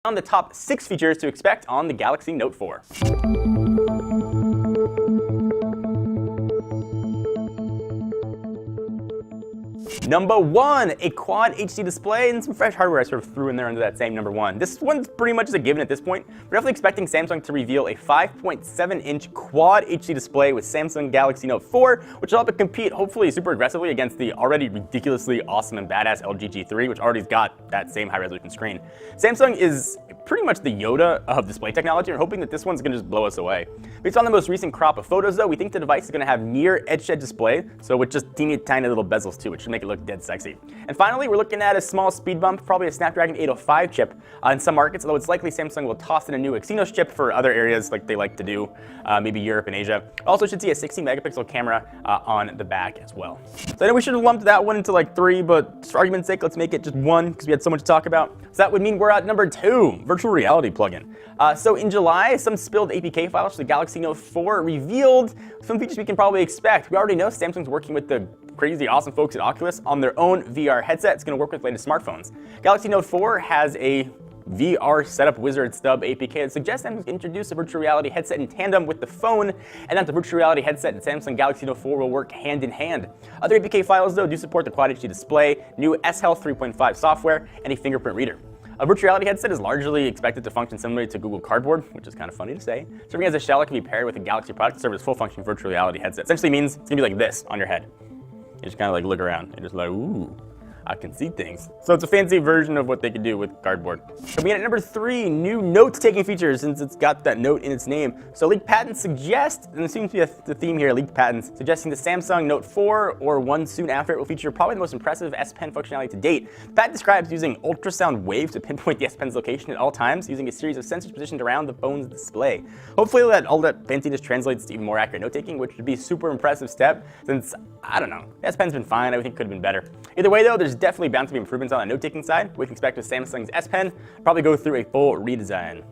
On the top 6 features to expect on the Galaxy Note 4. Number 1, a quad HD display and some fresh hardware I sort of threw in there under that same number 1. This one's pretty much a given at this point. We're definitely expecting Samsung to reveal a 5.7-inch quad HD display with Samsung Galaxy Note 4, which will help it compete hopefully super aggressively against the already ridiculously awesome and badass LG G3, which already's got that same high-resolution screen. Samsung is pretty much the Yoda of display technology. We're hoping that this one's going to just blow us away. Based on the most recent crop of photos, though, we think the device is going to have near edge-to-edge display, so with just teeny tiny little bezels too, which should make it look dead sexy. And finally, we're looking at a small speed bump, probably a Snapdragon 805 chip in some markets, although it's likely Samsung will toss in a new Exynos chip for other areas like they like to do, maybe Europe and Asia. Also should see a 16-megapixel camera on the back as well. So I know we should have lumped that one into like 3, but just for argument's sake, let's make it just 1 because we had so much to talk about. So that would mean we're at number 2, virtual reality plugin. So in July, some spilled APK files for the Galaxy Note 4 revealed some features we can probably expect. We already know Samsung's working with the crazy awesome folks at Oculus on their own VR headset. It's going to work with latest smartphones. Galaxy Note 4 has a VR setup wizard stub APK that suggests Samsung introduce a virtual reality headset in tandem with the phone, and that the virtual reality headset and Samsung Galaxy Note 4 will work hand in hand. Other APK files, though, do support the Quad HD display, new S-Health 3.5 software, and a fingerprint reader. A virtual reality headset is largely expected to function similarly to Google Cardboard, which is kind of funny to say. Serving as a shell that can be paired with a Galaxy product to serve as full-functioning virtual reality headset. Essentially means it's gonna be like this on your head. You just kind of like look around and just like, ooh, I can see things. So it's a fancy version of what they could do with Cardboard. Coming in at number 3, new note-taking features, since it's got that note in its name. So leaked patents suggest, and there seems to be the theme here, leaked patents, suggesting the Samsung Note 4 or one soon after it will feature probably the most impressive S Pen functionality to date. The patent describes using ultrasound waves to pinpoint the S Pen's location at all times, using a series of sensors positioned around the phone's display. Hopefully all that fanciness translates to even more accurate note-taking, which would be a super impressive step, since, I don't know, the S Pen's been fine, I think it could have been better. Either way though, there's definitely bound to be improvements on the note-taking side. We can expect with Samsung's S Pen probably go through a full redesign.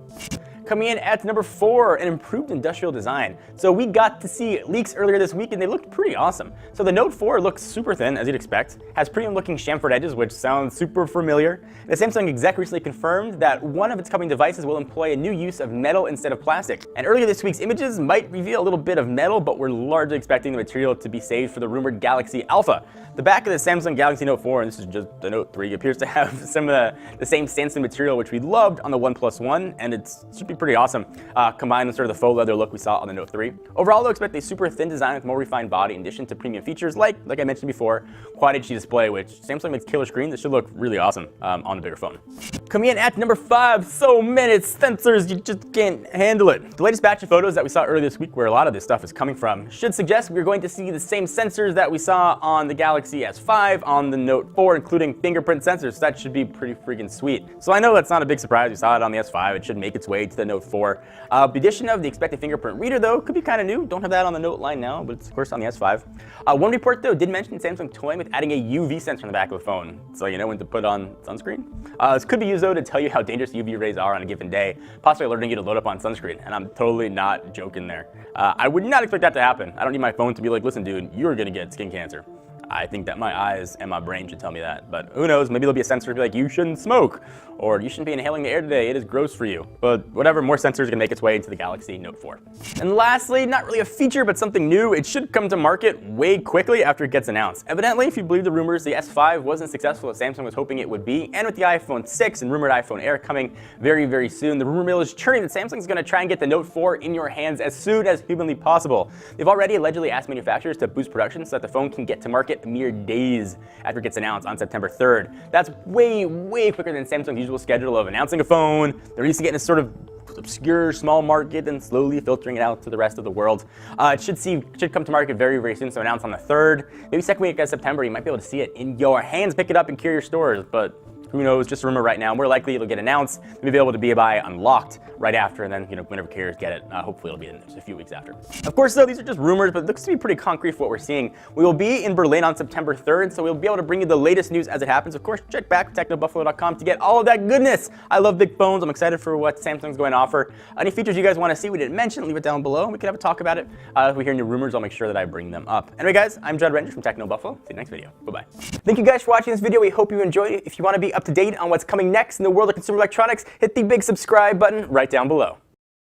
Coming in at number 4, an improved industrial design. So we got to see leaks earlier this week and they looked pretty awesome. So the Note 4 looks super thin, as you'd expect, has premium looking chamfered edges, which sounds super familiar. The Samsung exec recently confirmed that one of its coming devices will employ a new use of metal instead of plastic. And earlier this week's images might reveal a little bit of metal, but we're largely expecting the material to be saved for the rumored Galaxy Alpha. The back of the Samsung Galaxy Note 4, and this is just the Note 3, appears to have some of the same sandstone material which we loved on the OnePlus One, and it should be pretty awesome, combined with sort of the faux leather look we saw on the Note 3. Overall, though, expect a super thin design with more refined body in addition to premium features like I mentioned before, Quad HD display, which Samsung makes killer screen that should look really awesome on a bigger phone. Coming in at number 5, so many sensors, you just can't handle it. The latest batch of photos that we saw earlier this week, where a lot of this stuff is coming from, should suggest we're going to see the same sensors that we saw on the Galaxy S5, on the Note 4, including fingerprint sensors. So that should be pretty freaking sweet. So I know that's not a big surprise. We saw it on the S5. It should make its way to the Note 4. The addition of the expected fingerprint reader, though, could be kind of new. Don't have that on the Note line now, but it's of course on the S5. One report, though, did mention Samsung toying with adding a UV sensor on the back of the phone, so you know when to put on sunscreen. This could be used, though, to tell you how dangerous UV rays are on a given day, possibly alerting you to load up on sunscreen, and I'm totally not joking there. I would not expect that to happen. I don't need my phone to be like, listen, dude, you're gonna get skin cancer. I think that my eyes and my brain should tell me that, but who knows, maybe there'll be a sensor to be like, you shouldn't smoke, or you shouldn't be inhaling the air today, it is gross for you. But whatever, more sensors are gonna make its way into the Galaxy Note 4. And lastly, not really a feature, but something new, it should come to market way quickly after it gets announced. Evidently, if you believe the rumors, the S5 wasn't successful as Samsung was hoping it would be, and with the iPhone 6 and rumored iPhone Air coming very, very soon, the rumor mill is churning that Samsung's gonna try and get the Note 4 in your hands as soon as humanly possible. They've already allegedly asked manufacturers to boost production so that the phone can get to market mere days after it gets announced on September 3rd. That's way, way quicker than Samsung's usual schedule of announcing a phone, they're used to getting a sort of obscure small market and slowly filtering it out to the rest of the world. It should come to market very, very soon, so announced on the 3rd. Maybe second week of September, you might be able to see it in your hands, pick it up in carrier stores, but who knows, just a rumor right now. More likely it'll get announced, maybe able to be unlocked right after, and then whenever carriers get it, hopefully it'll be in just a few weeks after. Of course, though, these are just rumors, but it looks to be pretty concrete for what we're seeing. We will be in Berlin on September 3rd, so we'll be able to bring you the latest news as it happens. Of course, check back technobuffalo.com to get all of that goodness. I love big phones. I'm excited for what Samsung's going to offer. Any features you guys want to see we didn't mention, leave it down below, and we can have a talk about it. If we hear new rumors, I'll make sure that I bring them up. Anyway, guys, I'm Judd Render from TechnoBuffalo. See you next video. Bye-bye. Thank you guys for watching this video. We hope you enjoyed it. If you want to be up to date on what's coming next in the world of consumer electronics, hit the big subscribe button right down below.